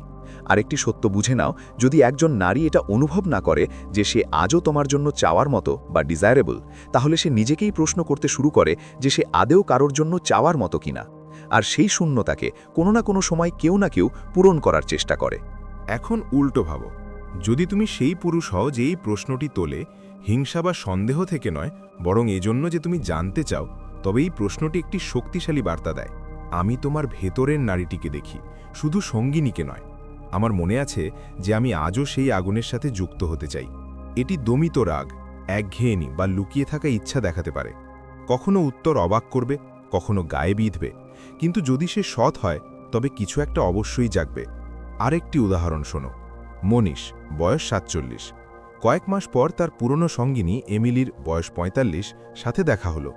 আরেকটি সত্য বুঝে নাও, যদি একজন নারী এটা অনুভব না করে যে সে আজও তোমার জন্য চাওয়ার মতো বা ডিজায়ারেবল, তাহলে সে নিজেকেই প্রশ্ন করতে শুরু করে যে সে আদেও কারোর জন্য চাওয়ার মতো কিনা। আর সেই শূন্যতাকে কোনো না কোনো সময় কেউ না কেউ পূরণ করার চেষ্টা করে। এখন উল্টো ভাবো, যদি তুমি সেই পুরুষ হও যে এই প্রশ্নটি তোলে হিংসা বা সন্দেহ থেকে নয়, বরং এজন্য যে তুমি জানতে চাও, তবে এই প্রশ্নটি একটি শক্তিশালী বার্তা দেয়। আমি তোমার ভেতরের নারীটিকে দেখি, শুধু সঙ্গিনীকে নয়। আমার মনে আছে যে আমি আজও সেই আগুনের সাথে যুক্ত হতে চাই। এটি দমিত রাগ, একঘেয়েনি বা লুকিয়ে থাকা ইচ্ছা দেখাতে পারে। কখনো উত্তর অবাক করবে, কখনো গায়ে বিঁধবে, কিন্তু যদি সে সৎ হয় তবে কিছু একটা অবশ্যই জাগবে। আরেকটি উদাহরণ শোনো। মনীষ, বয়স 47, কয়েক মাস পর তার পুরনো সঙ্গিনী এমিলির, বয়স 45, সাথে দেখা হলো,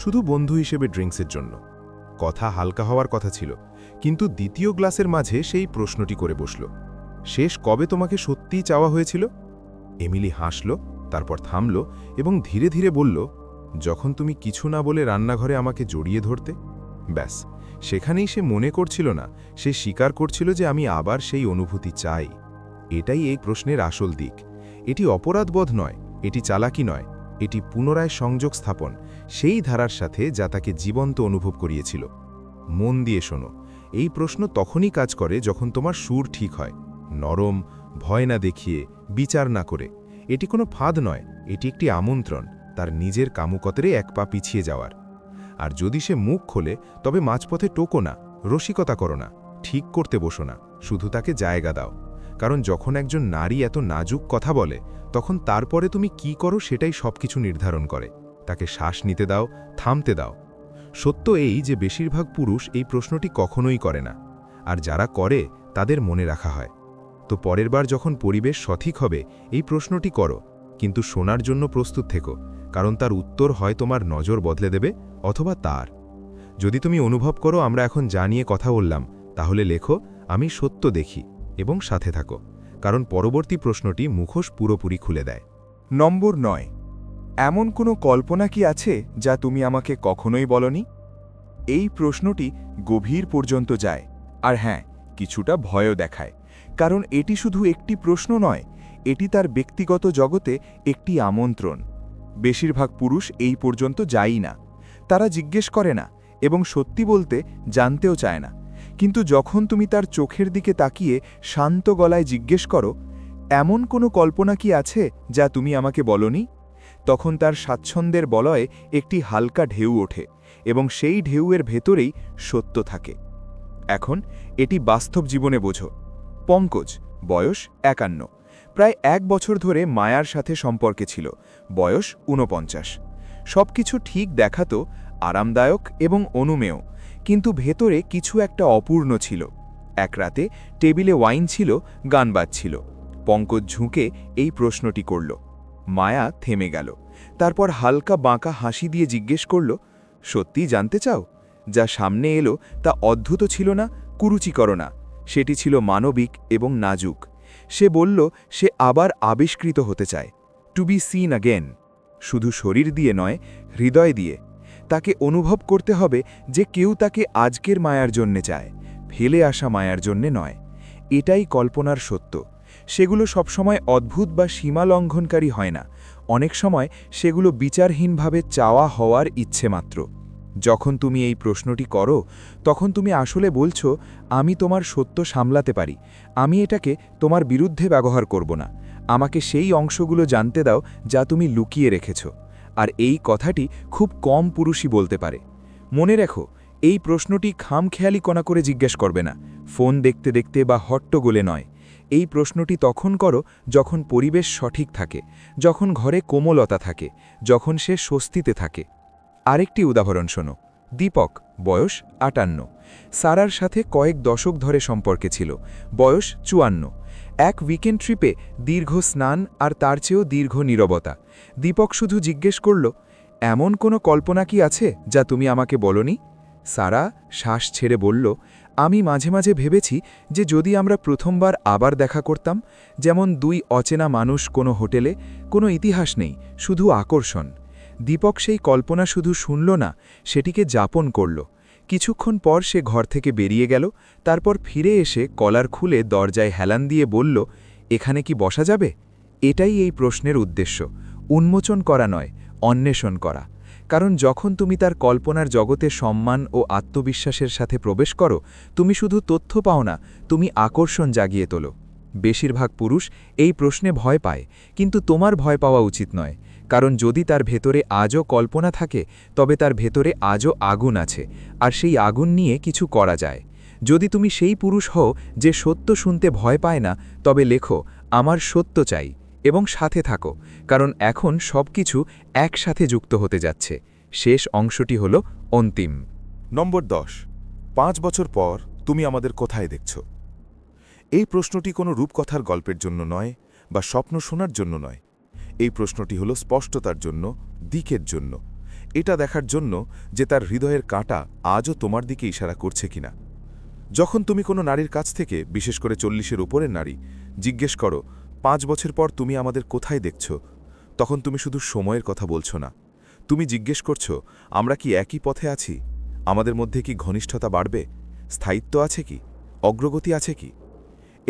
শুধু বন্ধু হিসেবে ড্রিঙ্কসের জন্য। কথা হালকা হওয়ার কথা ছিল, কিন্তু দ্বিতীয় গ্লাসের মাঝে সেই প্রশ্নটি করে বসল, শেষ কবে তোমাকে সত্যিই চাওয়া হয়েছিল? এমিলি হাসল, তারপর থামল এবং ধীরে ধীরে বলল, যখন তুমি কিছু না বলে রান্নাঘরে আমাকে জড়িয়ে ধরতে। ব্যাস, সেখানেই সে মনে করছিল না, সে স্বীকার করছিল যে আমি আবার সেই অনুভূতি চাই। এটাই এই প্রশ্নের আসল দিক। এটি অপরাধবোধ নয়, এটি চালাকি নয়, এটি পুনরায় সংযোগ স্থাপন সেই ধারার সাথে যা তাকে জীবন্ত অনুভব করিয়েছিল। মন দিয়ে শোনো, এই প্রশ্ন তখনই কাজ করে যখন তোমার সুর ঠিক হয়, নরম, ভয় না দেখিয়ে, বিচার না করে। এটি কোনো ফাঁদ নয়, এটি একটি আমন্ত্রণ তার নিজের কামুকতরে এক পা পিছিয়ে যাওয়ার। আর যদি সে মুখ খোলে, তবে মাঝপথে টোকো না, রসিকতা করো না, ঠিক করতে বসো না, শুধু তাকে জায়গা দাও। কারণ যখন একজন নারী এত নাজুক কথা বলে, তখন তারপরে তুমি কি করো সেটাই সবকিছু নির্ধারণ করে। তাকে শ্বাস নিতে দাও, থামতে দাও। সত্য এই যে বেশিরভাগ পুরুষ এই প্রশ্নটি কখনোই করে না, আর যারা করে তাদের মনে রাখা হয়। তো পরের বার যখন পরিবেশ সঠিক হবে, এই প্রশ্নটি করো, কিন্তু শোনার জন্য প্রস্তুত থেকো, কারণ তার উত্তর হয় তোমার নজর বদলে দেবে অথবা তার। যদি তুমি অনুভব করো আমরা এখন যা নিয়ে কথা বললাম, তাহলে লেখো, আমি সত্য দেখি এবং সাথে থাকো, কারণ পরবর্তী প্রশ্নটি মুখোশ পুরোপুরি খুলে দেয়। নম্বর 9, এমন কোনো কল্পনা কি আছে যা তুমি আমাকে কখনোই বলনি? এই প্রশ্নটি গভীর পর্যন্ত যায়, আর হ্যাঁ, কিছুটা ভয়ও দেখায়, কারণ এটি শুধু একটি প্রশ্ন নয়, এটি তার ব্যক্তিগত জগতে একটি আমন্ত্রণ। বেশিরভাগ পুরুষ এই পর্যন্ত যায়ই না, তারা জিজ্ঞেস করে না এবং সত্যি বলতে জানতেও চায় না। কিন্তু যখন তুমি তার চোখের দিকে তাকিয়ে শান্ত গলায় জিজ্ঞেস করো, এমন কোনো কল্পনা কি আছে যা তুমি আমাকে বলনি, তখন তার স্বাচ্ছন্দ্যের বলয়ে একটি হালকা ঢেউ ওঠে এবং সেই ঢেউয়ের ভেতরেই সত্য থাকে। এখন এটি বাস্তব জীবনে বোঝো। পঙ্কজ, বয়স 51, প্রায় 1 বছর ধরে মায়ার সাথে সম্পর্কে ছিল, বয়স 49। সবকিছু ঠিক দেখাতো, আরামদায়ক এবং অনুমেয়, কিন্তু ভেতরে কিছু একটা অপূর্ণ ছিল। এক রাতে টেবিলে ওয়াইন ছিল, গান বাজছিল। পঙ্কজ ঝুঁকে এই প্রশ্নটি করল। মায়া থেমে গেল, তারপর হালকা বাঁকা হাসি দিয়ে জিজ্ঞেস করল, সত্যি জানতে চাও? যা সামনে এলো তা অদ্ভুত ছিল না, কুরুচিকর না, সেটি ছিল মানবিক এবং নাজুক। সে বলল সে আবার আবিষ্কৃত হতে চায়, টু বি সিন অ্যাগেন, শুধু শরীর দিয়ে নয়, হৃদয় দিয়ে। তাকে অনুভব করতে হবে যে কেউ তাকে আজকের মায়ার জন্যে চায়, ফেলে আসা মায়ার জন্যে নয়। এটাই কল্পনার সত্য। সেগুলো সবসময় অদ্ভুত বা সীমা লঙ্ঘনকারী হয় না, অনেক সময় সেগুলো বিচারহীনভাবে চাওয়া হওয়ার ইচ্ছে মাত্র। যখন তুমি এই প্রশ্নটি করো, তখন তুমি আসলে বলছো, আমি তোমার সত্য সামলাতে পারি, আমি এটাকে তোমার বিরুদ্ধে ব্যবহার করব না, আমাকে সেই অংশগুলো জানতে দাও যা তুমি লুকিয়ে রেখেছ। আর এই কথাটি খুব কম পুরুষই বলতে পারে। মনে রেখো, এই প্রশ্নটি খামখেয়ালি কণা করে জিজ্ঞেস করবে না, ফোন দেখতে দেখতে বা হট্টগোলে নয়। এই প্রশ্নটি তখন করো যখন পরিবেশ সঠিক থাকে, যখন ঘরে কোমলতা থাকে, যখন সে স্বস্তিতে থাকে। আরেকটি উদাহরণ শোনো। দীপক, বয়স 58, সারার সাথে কয়েক দশক ধরে সম্পর্কে ছিল, বয়স 54। এক উইকেন্ড ট্রিপে দীর্ঘ স্নান আর তার চেয়েও দীর্ঘ নীরবতা। দীপক শুধু জিজ্ঞেস করল, এমন কোনো কল্পনা কি আছে যা তুমি আমাকে বলনি? সারা শ্বাস ছেড়ে বলল, আমি মাঝে মাঝে ভেবেছি যে যদি আমরা প্রথমবার আবার দেখা করতাম, যেমন 2 অচেনা মানুষ কোনো হোটেলে, কোনো ইতিহাস নেই, শুধু আকর্ষণ। দীপক সেই কল্পনা শুধু শুনল না, সেটিকে যাপন করল। কিছুক্ষণ পর সে ঘর থেকে বেরিয়ে গেল, তারপর ফিরে এসে কলার খুলে দরজায় হেলান দিয়ে বলল, এখানে কি বসা যাবে? এটাই এই প্রশ্নের উদ্দেশ্য, উন্মোচন করা নয়, অন্বেষণ করা। কারণ যখন তুমি তার কল্পনার জগতে সম্মান ও আত্মবিশ্বাসের সাথে প্রবেশ করো, তুমি শুধু তথ্য পাও না, তুমি আকর্ষণ জাগিয়ে তোলো। বেশিরভাগ পুরুষ এই প্রশ্নে ভয় পায়, কিন্তু তোমার ভয় পাওয়া উচিত নয়, কারণ যদি তার ভেতরে আজও কল্পনা থাকে, তবে তার ভেতরে আজও আগুন আছে, আর সেই আগুন নিয়ে কিছু করা যায়। যদি তুমি সেই পুরুষ হও যে সত্য শুনতে ভয় পায় না, তবে লেখো, আমার সত্য চাই, এবং সাথে থাকো, কারণ এখন সবকিছু একসাথে যুক্ত হতে যাচ্ছে। শেষ অংশটি হল অন্তিম। নম্বর 10, 5 বছর পর তুমি আমাদের কোথায় দেখছ? এই প্রশ্নটি কোনো রূপকথার গল্পের জন্য নয় বা স্বপ্ন শোনার জন্য নয়। এই প্রশ্নটি হলো স্পষ্টতার জন্য, দিকের জন্য। এটা দেখার জন্য যে তার হৃদয়ের কাঁটা আজও তোমার দিকে ইশারা করছে কিনা। যখন তুমি কোনো নারীর কাছ থেকে, বিশেষ করে 40-এর উপরের নারী, জিজ্ঞেস করো, 5 বছর পর তুমি আমাদের কোথায় দেখছ, তখন তুমি শুধু সময়ের কথা বলছো না, তুমি জিজ্ঞেস করছো, আমরা কি একই পথে আছি? আমাদের মধ্যে কি ঘনিষ্ঠতা বাড়বে? স্থায়িত্ব আছে কি? অগ্রগতি আছে কি?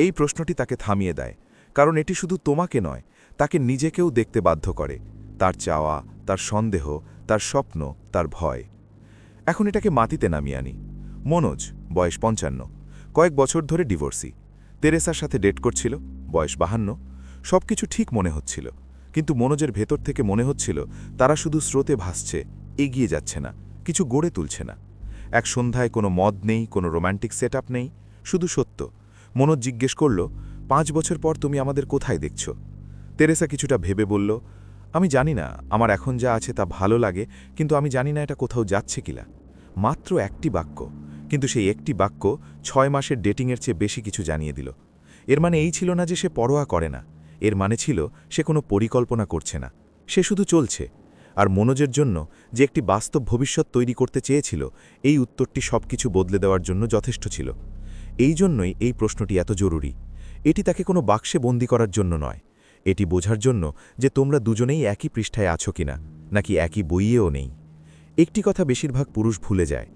এই প্রশ্নটি তাকে থামিয়ে দেয়, কারণ এটি শুধু তোমাকে নয়, তাকে নিজেকেও দেখতে বাধ্য করে, তার চাওয়া, তার সন্দেহ, তার স্বপ্ন, তার ভয়। এখন এটাকে মাটিতে নামিয়ে আনি। মনোজ, বয়স 55, কয়েক বছর ধরে ডিভোর্সি। তেরেসার সাথে ডেট করছিল, বয়স 52। সবকিছু ঠিক মনে হচ্ছিল, কিন্তু মনোজের ভেতর থেকে মনে হচ্ছিল তারা শুধু স্রোতে ভাসছে, এগিয়ে যাচ্ছে না, কিছু গড়ে তুলছে না। এক সন্ধ্যায় কোনো মদ নেই, কোনো রোম্যান্টিক সেট নেই, শুধু সত্য। মনোজ জিজ্ঞেস করল, 5 বছর পর তুমি আমাদের কোথায় দেখছ? তেরেসা কিছুটা ভেবে বলল, আমি জানি না, আমার এখন যা আছে তা ভালো লাগে, কিন্তু আমি জানি না এটা কোথাও যাচ্ছে কিনা। মাত্র একটি বাক্য, কিন্তু সেই একটি বাক্য 6 মাসের ডেটিংয়ের চেয়ে বেশি কিছু জানিয়ে দিল। এর মানে এই ছিল না যে সে পরোয়া করে না, এর মানে ছিল সে কোনো পরিকল্পনা করছে না, সে শুধু চলছে। আর মনোজের জন্য যে একটি বাস্তব ভবিষ্যৎ তৈরি করতে চেয়েছিল, এই উত্তরটি সবকিছু বদলে দেওয়ার জন্য যথেষ্ট ছিল। এই জন্যই এই প্রশ্নটি এত জরুরি। এটি তাকে কোনো বাক্সে বন্দি করার জন্য নয়, এটি বোঝার জন্য যে তোমরা দুজনেই একই পৃষ্ঠায় আছো কিনা, নাকি একই বইয়েও নেই। একটি কথা বেশিরভাগ পুরুষ ভুলে যায়,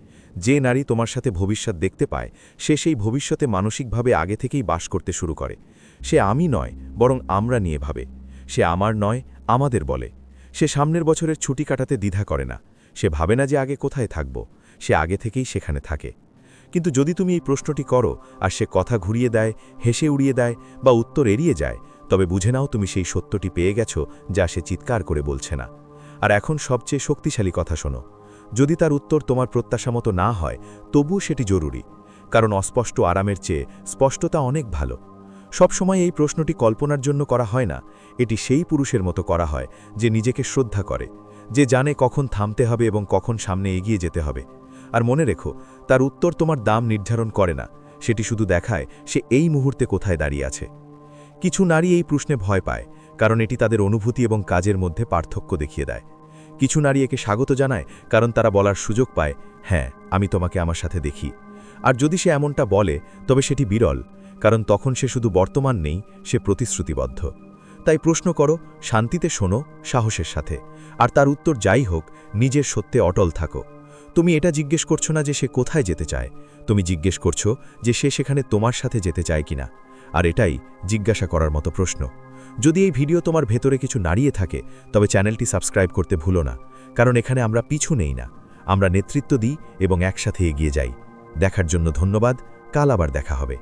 যে নারী তোমার সাথে ভবিষ্যৎ দেখতে পায় সে সেই ভবিষ্যতে মানসিকভাবে আগে থেকেই বাস করতে শুরু করে। সে আমি নয়, বরং আমরা নিয়ে ভাবে। সে আমার নয়, আমাদের বলে। সে সামনের বছরের ছুটি কাটাতে দ্বিধা করে না। সে ভাবে না যে আগে কোথায় থাকব, সে আগে থেকেই সেখানে থাকে। কিন্তু যদি তুমি এই প্রশ্নটি করো আর সে কথা ঘুরিয়ে দেয়, হেসে উড়িয়ে দেয় বা উত্তর এড়িয়ে যায়, তবে বুঝে নাও তুমি সেই সত্যটি পেয়ে গেছো যা সে চিৎকার করে বলছে না। আর এখন সবচেয়ে শক্তিশালী কথা শোনো, যদি তার উত্তর তোমার প্রত্যাশা মতো না হয় তবুও সেটি জরুরি, কারণ অস্পষ্ট আরামের চেয়ে স্পষ্টতা অনেক ভালো। সবসময় এই প্রশ্নটি কল্পনার জন্য করা হয় না, এটি সেই পুরুষের মতো করা হয় যে নিজেকে শ্রদ্ধা করে, যে জানে কখন থামতে হবে এবং কখন সামনে এগিয়ে যেতে হবে। আর মনে রেখো, তার উত্তর তোমার দাম নির্ধারণ করে না, সেটি শুধু দেখায় সে এই মুহূর্তে কোথায় দাঁড়িয়ে আছে। কিছু নারী এই প্রশ্নে ভয় পায়, কারণ এটি তাদের অনুভূতি এবং কাজের মধ্যে পার্থক্য দেখিয়ে দেয়। কিছু নারী একে স্বাগত জানায়, কারণ তারা বলার সুযোগ পায়, হ্যাঁ আমি তোমাকে আমার সাথে দেখি। আর যদি সে এমনটা বলে তবে সেটি বিরল, কারণ তখন সে শুধু বর্তমান নেই, সে প্রতিশ্রুতিবদ্ধ। তাই প্রশ্ন করো, শান্তিতে শোনো, সাহসের সাথে, আর তার উত্তর যাই হোক নিজের সত্যে অটল থাকো। তুমি এটা জিজ্ঞেস করছো না যে সে কোথায় যেতে চায়, তুমি জিজ্ঞেস করছো যে সে সেখানে তোমার সাথে যেতে চায় কিনা। আর এটাই জিজ্ঞাসা করার মতো প্রশ্ন। যদি এই ভিডিও তোমার ভেতরে কিছু নাড়িয়ে থাকে তবে চ্যানেলটি সাবস্ক্রাইব করতে ভুলো না, কারণ এখানে আমরা পিছু নেই না, আমরা নেতৃত্ব দিই এবং একসাথে এগিয়ে যাই। দেখার জন্য ধন্যবাদ, কাল আবার দেখা হবে।